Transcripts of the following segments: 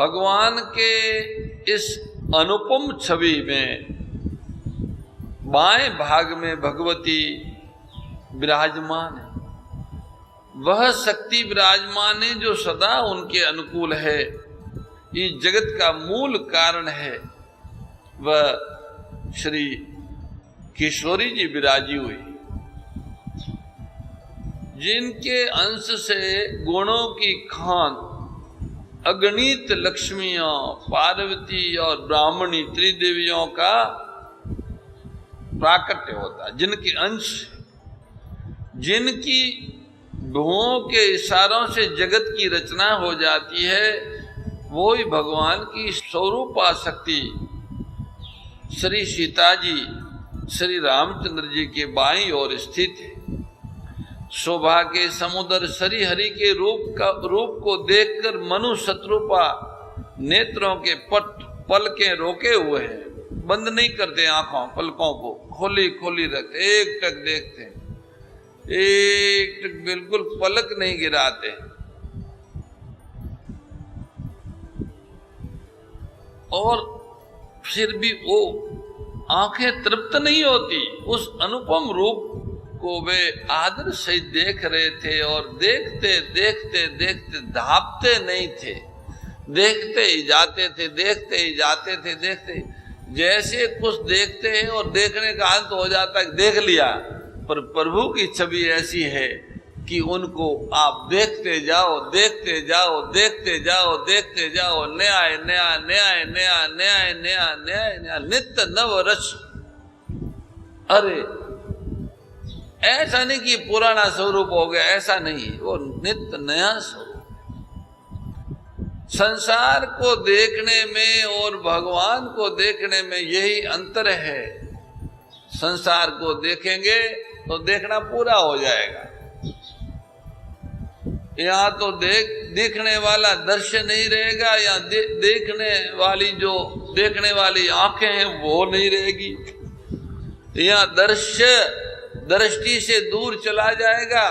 भगवान के इस अनुपम छवि में बाएं भाग में भगवती विराजमान है। वह शक्ति विराजमान है जो सदा उनके अनुकूल है, इस जगत का मूल कारण है। वह श्री किशोरी जी विराजी हुई, जिनके अंश से गुणों की खान अगणित लक्ष्मियों, पार्वती और ब्राह्मणी त्रिदेवियों का प्राकट्य होता है, जिनके अंश, जिनकी भुवों के इशारों से जगत की रचना हो जाती है, वो ही भगवान की स्वरूपा शक्ति श्री सीता जी श्री रामचंद्र जी के बाईं ओर स्थित है। शोभा के समुद्र श्री हरि के रूप को देखकर मनु शत्रुपा नेत्रों के पलकें रोके हुए हैं, बंद नहीं करते, आंखों पलकों को खोली खोली रखते, एक टक देखते, एक टक बिल्कुल पलक नहीं गिराते। और फिर भी वो आंखें तृप्त नहीं होती, उस अनुपम रूप को वे आदर से देख रहे थे और देखते देखते देखते धापते नहीं थे, देखते ही जाते थे, देखते ही जाते थे, देखते जैसे कुछ देखते हैं और देखने का अंत हो जाता है, देख लिया। पर प्रभु की छवि ऐसी है कि उनको आप देखते जाओ, देखते जाओ, देखते जाओ, देखते जाओ, न्याय न्याय न्याय न्याय न्याय न्याय न्याय न्याय नित्य नव रस। अरे ऐसा नहीं कि पुराना स्वरूप हो गया, ऐसा नहीं, वो नित्य नया स्वरूप। संसार को देखने में और भगवान को देखने में यही अंतर है। संसार को देखेंगे तो देखना पूरा हो जाएगा, यहाँ तो देखने वाला दृश्य नहीं रहेगा, या देखने वाली जो देखने वाली आंखें हैं वो नहीं रहेगी, यहाँ दृष्टि से दूर चला जाएगा,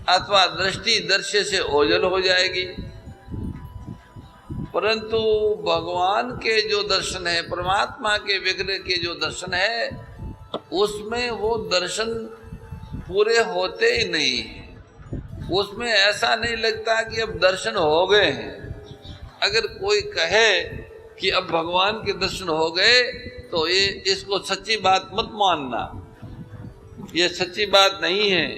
अथवा दृष्टि दृश्य से ओझल हो जाएगी। परंतु भगवान के जो दर्शन है, परमात्मा के विग्रह के जो दर्शन है, उसमें वो दर्शन पूरे होते ही नहीं, उसमें ऐसा नहीं लगता कि अब दर्शन हो गए हैं। अगर कोई कहे कि अब भगवान के दर्शन हो गए तो ये इसको सच्ची बात मत मानना, ये सच्ची बात नहीं है।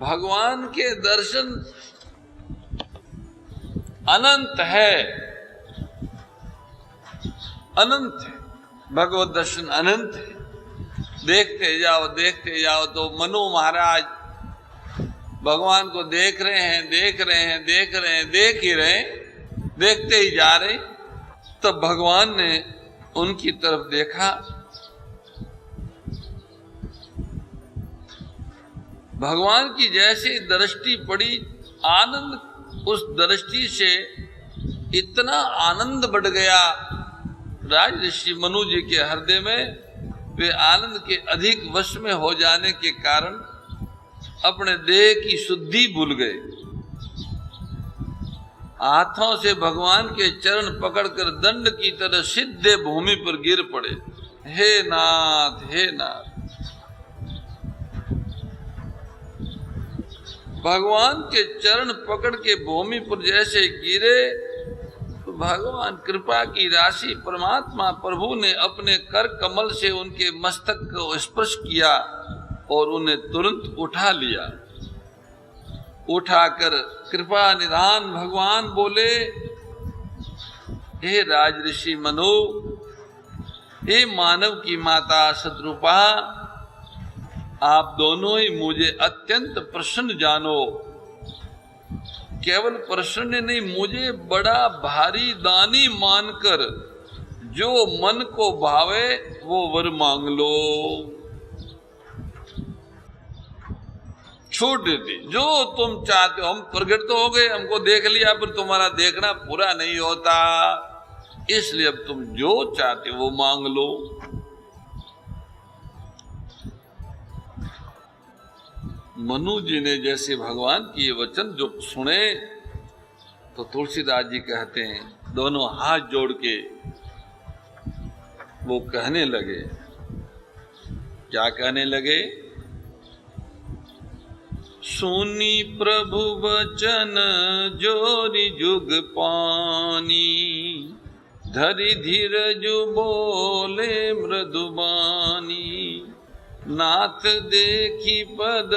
भगवान के दर्शन अनंत है, अनंत है, भगवत दर्शन अनंत है। देखते जाओ, देखते जाओ। तो मनु महाराज भगवान को देख रहे हैं, देख रहे हैं, देख रहे हैं, देख ही रहे, देखते ही जा रहे। तब भगवान ने उनकी तरफ देखा, भगवान की जैसी दृष्टि पड़ी, आनंद, उस दृष्टि से इतना आनंद बढ़ गया राजऋषि मनु जी के हृदय में। वे आनंद के अधिक वश में हो जाने के कारण अपने देह की शुद्धि भूल गए। हाथों से भगवान के चरण पकड़कर दंड की तरह सीधे भूमि पर गिर पड़े। हे नाथ, हे नाथ। भगवान के चरण पकड़ के भूमि पर जैसे गिरे तो भगवान कृपा की राशि परमात्मा प्रभु ने अपने कर कमल से उनके मस्तक को स्पर्श किया और उन्हें तुरंत उठा लिया। उठाकर कृपा निधान भगवान बोले, हे राजऋषि मनु, हे मानव की माता शत्रुपा, आप दोनों ही मुझे अत्यंत प्रसन्न जानो। केवल प्रसन्न नहीं, मुझे बड़ा भारी दानी मानकर जो मन को भावे वो वर मांग लो। छूट देती, जो तुम चाहते हो। हम प्रकट तो हो गए, हमको देख लिया, पर तुम्हारा देखना पूरा नहीं होता, इसलिए अब तुम जो चाहते हो वो मांग लो। मनु जी ने जैसे भगवान की ये वचन जो सुने तो तुलसीदास जी कहते हैं, दोनों हाथ जोड़ के वो कहने लगे, क्या कहने लगे? सुनी प्रभु वचन जोरी जुग पानी, धरि धीरज बोले मृदुबानी, नाथ देखी पद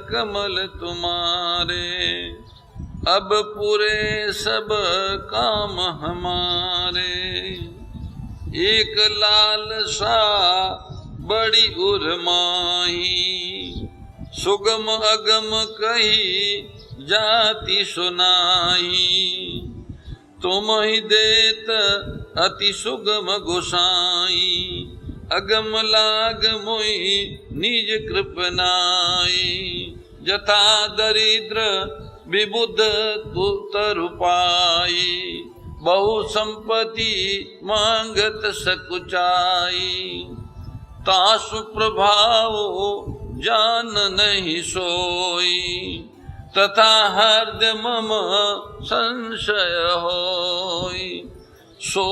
कमल तुम्हारे, अब पूरे सब काम हमारे। एक लालसा बड़ी उर्माही, सुगम अगम कही जाति सुनाई, तुम ही देत अति सुगम गोसाई, अगम लाग मोहि निज कृपनाई, जथा दरिद्र विबुध तुतरुपाई, बहु संपत्ति मांगत सकुचाई, तासु प्रभाव जान नहीं सोई, तथा हृदय मम संशय होई, सो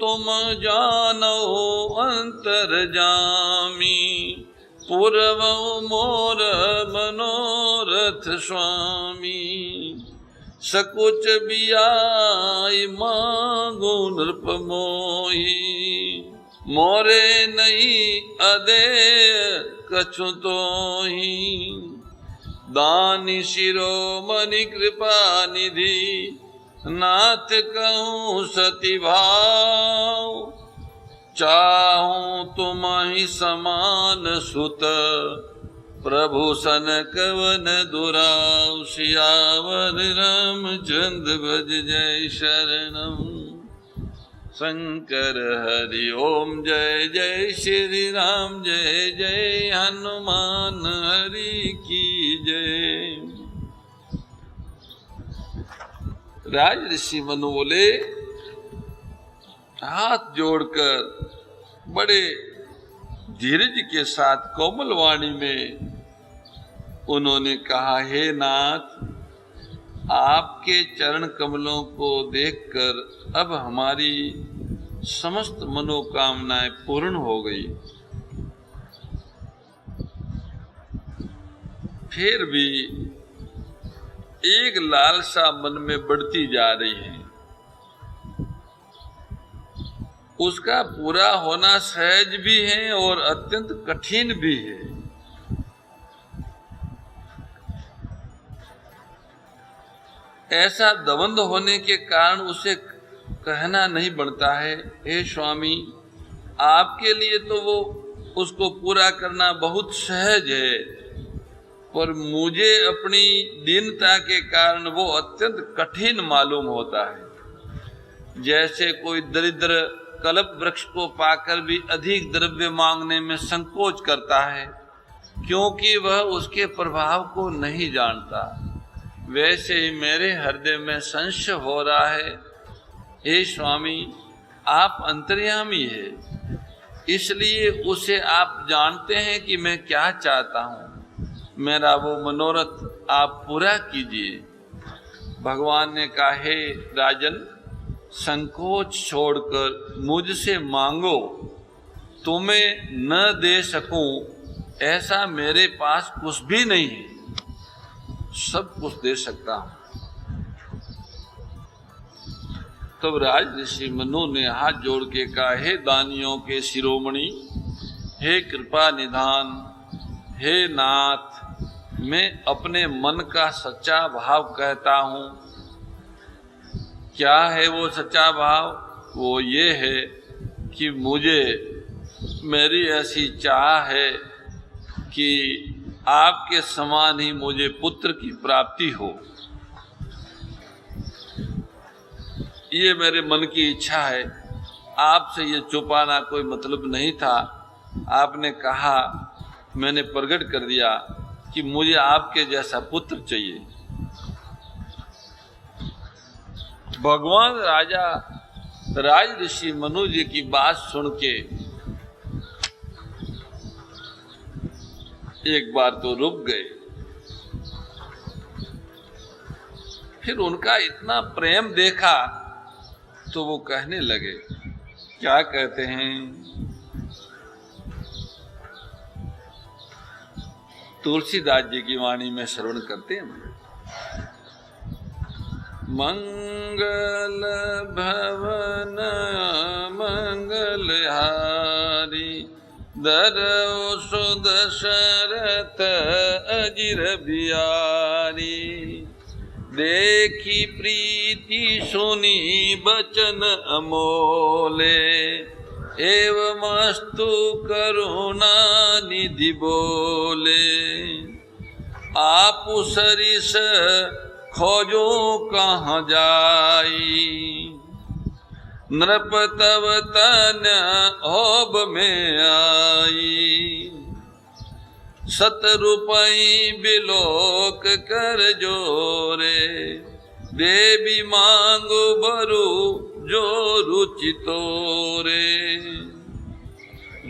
तुम जानो अंतर्जामी, पूर्व मोर मनोरथ स्वामी, सकुच बियाई मांगो नृप मोही, मोरे नहीं अदेय कछु तोही, दानी शिरोमणि कृपा निधि, नाथ कहूँ सति भाव, चाहूं तुम ही समान सुत, प्रभु सन कवन दुराव, सियावर रामचंद्र भज जय शरणम। शंकर हरि ओम जय जय श्री राम, जय जय हनुमान हरि की जय। राज ऋषि मनु बोले, हाथ जोड़कर बड़े धीरज के साथ कोमल वाणी में उन्होंने कहा, हे नाथ, आपके चरण कमलों को देखकर अब हमारी समस्त मनोकामनाएं पूर्ण हो गई। फिर भी एक लालसा मन में बढ़ती जा रही है, उसका पूरा होना सहज भी है और अत्यंत कठिन भी है। ऐसा द्वंद होने के कारण उसे कहना नहीं बनता है, हे स्वामी, आपके लिए तो वो उसको पूरा करना बहुत सहज है, पर मुझे अपनी दीनता के कारण वो अत्यंत कठिन मालूम होता है। जैसे कोई दरिद्र कल्प वृक्ष को पाकर भी अधिक द्रव्य मांगने में संकोच करता है, क्योंकि वह उसके प्रभाव को नहीं जानता, वैसे ही मेरे हृदय में संशय हो रहा है। हे स्वामी, आप अंतर्यामी है, इसलिए उसे आप जानते हैं कि मैं क्या चाहता हूँ, मेरा वो मनोरथ आप पूरा कीजिए। भगवान ने कहा, हे राजन, संकोच छोड़कर मुझसे मांगो, तुम्हें न दे सकूं ऐसा मेरे पास कुछ भी नहीं है, सब कुछ दे सकता हूं। तब राज ऋषि मनु ने हाथ जोड़ के कहा, हे दानियों के शिरोमणि, हे कृपा निधान, हे नाथ, मैं अपने मन का सच्चा भाव कहता हूँ। क्या है वो सच्चा भाव? वो ये है कि मुझे, मेरी ऐसी चाह है कि आपके समान ही मुझे पुत्र की प्राप्ति हो, ये मेरे मन की इच्छा है। आपसे ये छुपाना कोई मतलब नहीं था, आपने कहा, मैंने प्रकट कर दिया कि मुझे आपके जैसा पुत्र चाहिए। भगवान राजा राज ऋषि मनु जी की बात सुन के एक बार तो रुक गए, फिर उनका इतना प्रेम देखा तो वो कहने लगे, क्या कहते हैं, तुलसीदास जी की वाणी में श्रवण करते हैं। मंगल भवन मंगलहारी दरौ सुदशरथ अजिर बिहारी। देखी प्रीति सुनी बचन अमोले एवमस्तु करुणा निधि बोले। आपु सरिस खोजो कहाँ जाई नृप तव तन होब में आई। सतरूपई बिलोक कर जोरे देवी मांगो बरु जो रुचि तोरे।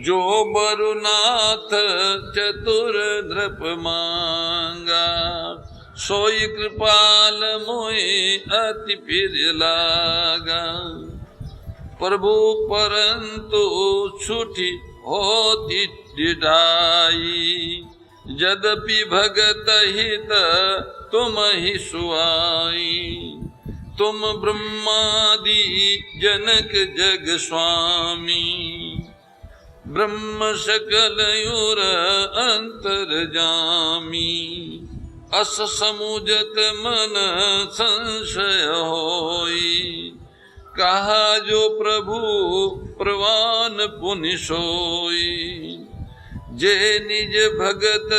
जो बरुनाथ चतुर नृप मांगा सोई कृपाल मोहि अति फिर लागा। प्रभु परंतु छुटी होती डिढाई यद्यपि भगत हित तुम ही सुआई। तुम ब्रह्मादि जनक जग स्वामी ब्रह्म सकल युर अंतर जामी। अस समुझत मन संशय होई कहा जो प्रभु प्रवान पुनि सोई। जे निज भगत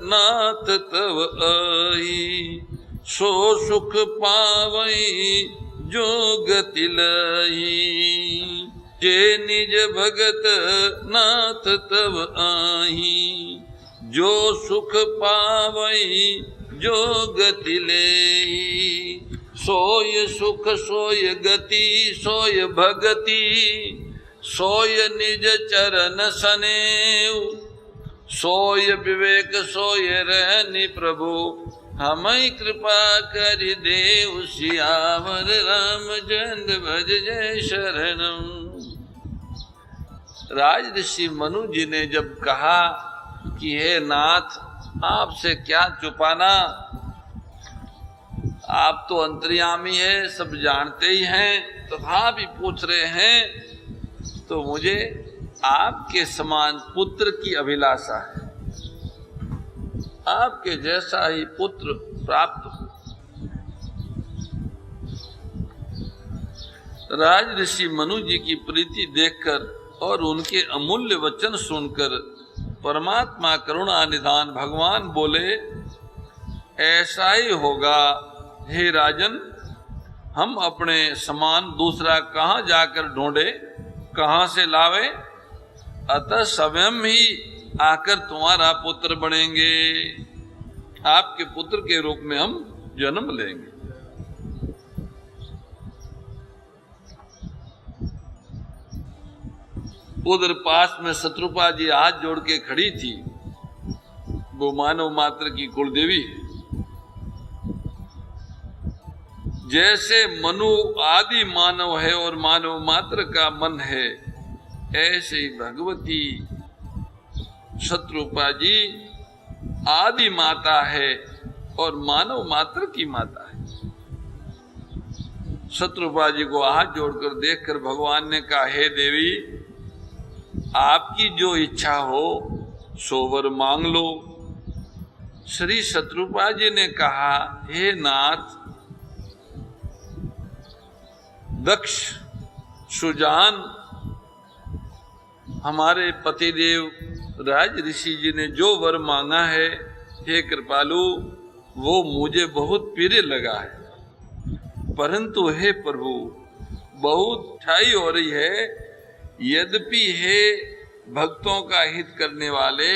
नाथ तव आई सो सुख पावई जो गति लही। जे निज भगत नाथ तव आई जो सुख पावई जो गति लेही। सोय सुख सोय गति सोय भगति सोय निज चरण सनेऊ। सोय विवेक सोय रहनि प्रभु हमई कृपा करि देव। सियावर रामचंद्र भज जय शरणम। राज ऋषि मनु जी ने जब कहा कि हे नाथ आपसे क्या छुपाना, आप तो अंतर्यामी है सब जानते ही हैं, तो आप ही पूछ रहे हैं तो मुझे आपके समान पुत्र की अभिलाषा है, आपके जैसा ही पुत्र प्राप्त हो। राज ऋषि मनु जी की प्रीति देखकर और उनके अमूल्य वचन सुनकर परमात्मा करुणा निधान भगवान बोले, ऐसा ही होगा हे राजन, हम अपने समान दूसरा कहाँ जाकर ढूंढे, कहाँ से लावे, अतः स्वयं ही आकर तुम्हारा पुत्र बनेंगे, आपके पुत्र के रूप में हम जन्म लेंगे। उधर पास में शत्रुपा जी हाथ जोड़ के खड़ी थी, वो मानव मात्र की कुलदेवी है। जैसे मनु आदि मानव है और मानव मात्र का मन है, ऐसे ही भगवती शत्रुपा जी आदि माता है और मानव मात्र की माता है। शत्रुपा जी को हाथ जोड़कर देखकर भगवान ने कहा, हे देवी, आपकी जो इच्छा हो सो वर मांग लो। श्री शत्रुपा जी ने कहा, हे नाथ, दक्ष सुजान हमारे पतिदेव राज ऋषि जी ने जो वर मांगा है, हे कृपालु, वो मुझे बहुत प्रिय लगा है, परंतु हे प्रभु बहुत ठाई हो रही है। यद्यपि हे भक्तों का हित करने वाले,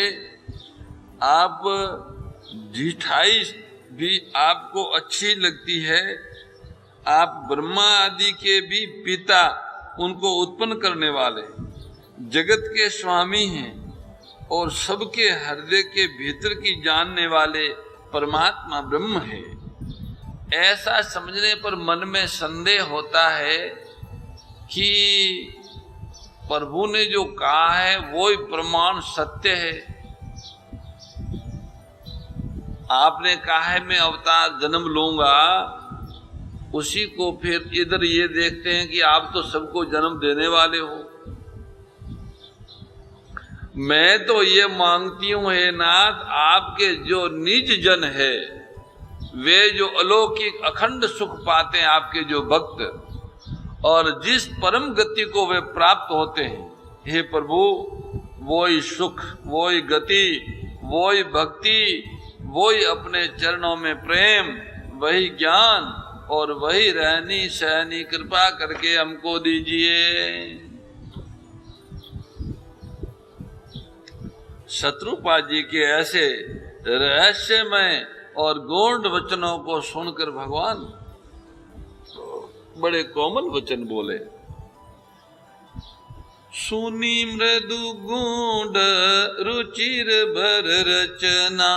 आप ढिठाई भी आपको अच्छी लगती है, आप ब्रह्मा आदि के भी पिता, उनको उत्पन्न करने वाले, जगत के स्वामी हैं और सबके हृदय के भीतर की जानने वाले परमात्मा ब्रह्म है। ऐसा समझने पर मन में संदेह होता है कि प्रभु ने जो कहा है वो ही प्रमाण सत्य है। आपने कहा है मैं अवतार जन्म लूंगा, उसी को फिर इधर ये देखते हैं कि आप तो सबको जन्म देने वाले हो। मैं तो ये मांगती हूं हे नाथ, आपके जो निज जन है, वे जो अलौकिक अखंड सुख पाते हैं, आपके जो भक्त, और जिस परम गति को वे प्राप्त होते हैं, हे प्रभु वो ही सुख, वो ही गति, वो ही भक्ति, वो ही अपने चरणों में प्रेम, वही ज्ञान और वही रहनी सहनी कृपा करके हमको दीजिए। शत्रुपा जी के ऐसे रहस्यमय और गौण वचनों को सुनकर भगवान बड़े कोमल वचन बोले। सुनी मृदु गूढ़ रुचिर भर रचना,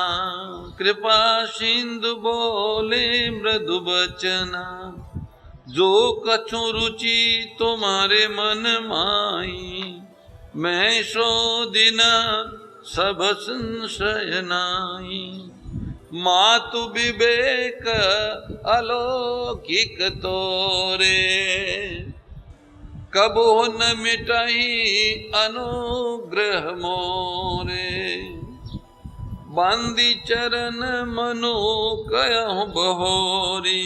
कृपा सिंधु बोले मृदु बचना। जो कछु रुचि तुम्हारे मन माई, मैं सो दिन सब संशय नाई। मातु विवेक अलौकिक तोरे, कबो न मिटाई अनुग्रह मोरे। बांदी चरण मनो कयहु बहोरी,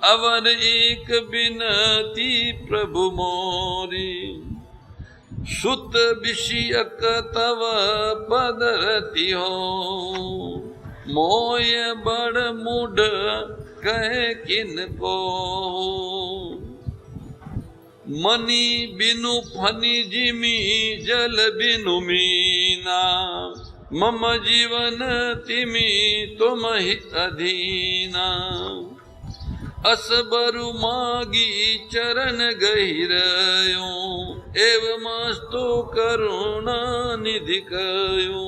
अवर एक बिनती प्रभु मोरी। सुत विषयक तव पद रति हो, मोय बड़ मुड कहे किन को। मनी बिनु फनी जिमी, जल बिनु मीना। मम जीवन तिमी तुम ही अधीना। असबरु मागी चरण गहिरयो, एवमस्तु करुणा निधि कयो।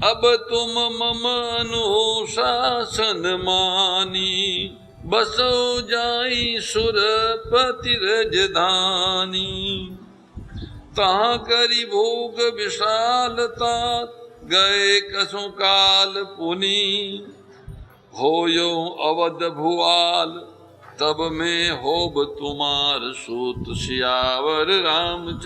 अब तुम मम अनुशासन मानी, बसो जाई सुरपति रजधानी। तहाँ करी भोग विशालता, गए कसु काल पुनी। होयो अवध भुआल, तब में होब तुम्हार सूत सियावर रामचंद्र।